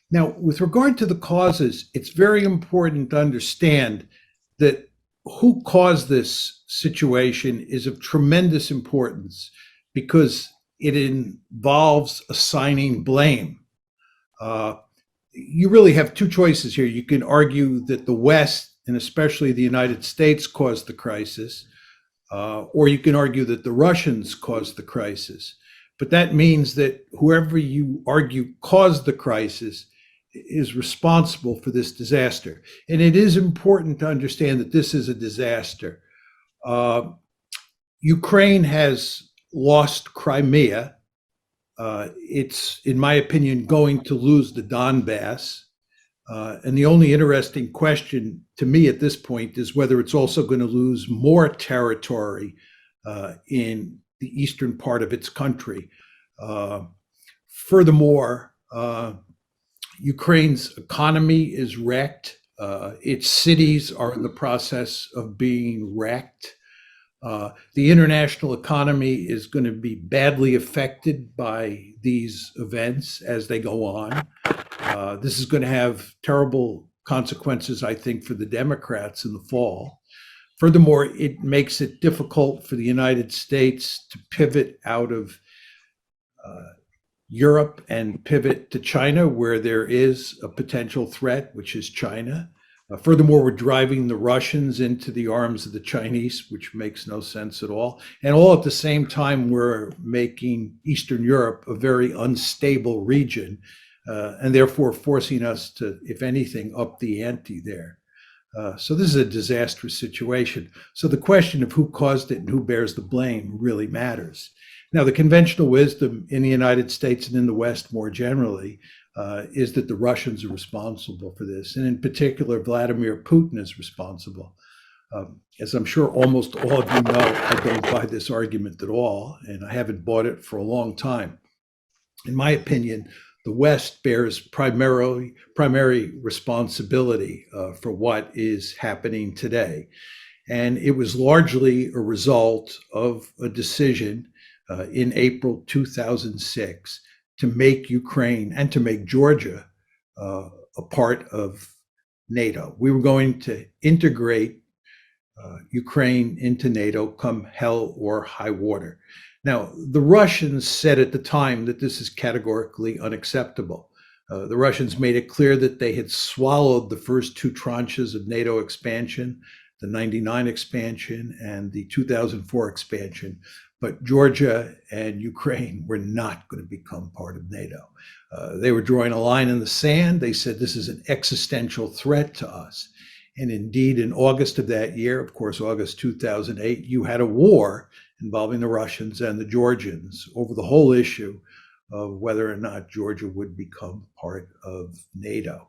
Now, with regard to the causes, it's very important to understand that who caused this situation is of tremendous importance because it involves assigning blame. You really have two choices here. You can argue that the West, and especially the United States, caused the crisis, or you can argue that the Russians caused the crisis. But that means that whoever you argue caused the crisis is responsible for this disaster. And it is important to understand that this is a disaster. Ukraine has lost Crimea. It's, in my opinion, going to lose the Donbass. And the only interesting question to me at this point is whether it's also going to lose more territory in the eastern part of its country. Furthermore, Ukraine's economy is wrecked. Its cities are in the process of being wrecked. The international economy is going to be badly affected by these events as they go on. This is going to have terrible consequences, I think, for the Democrats in the fall. Furthermore, it makes it difficult for the United States to pivot out of Europe and pivot to China, where there is a potential threat, which is China. Furthermore, we're driving the Russians into the arms of the Chinese, which makes no sense at all. And all at the same time, we're making Eastern Europe a very unstable region, and therefore forcing us to, if anything, up the ante there. So this is a disastrous situation. So the question of who caused it and who bears the blame really matters. Now, the conventional wisdom in the United States and in the West more generally is that the Russians are responsible for this. And in particular, Vladimir Putin is responsible. As I'm sure almost all of you know, I don't buy this argument at all, and I haven't bought it for a long time. In my opinion, the West bears primary responsibility for what is happening today. And it was largely a result of a decision in April 2006 to make Ukraine and to make Georgia a part of NATO. We were going to integrate Ukraine into NATO come hell or high water. Now, the Russians said at the time that this is categorically unacceptable. The Russians made it clear that they had swallowed the first two tranches of NATO expansion, the 99 expansion and the 2004 expansion. But Georgia and Ukraine were not going to become part of NATO. They were drawing a line in the sand. They said this is an existential threat to us. And indeed, in August of that year, of course, August 2008, you had a war involving the Russians and the Georgians over the whole issue of whether or not Georgia would become part of NATO.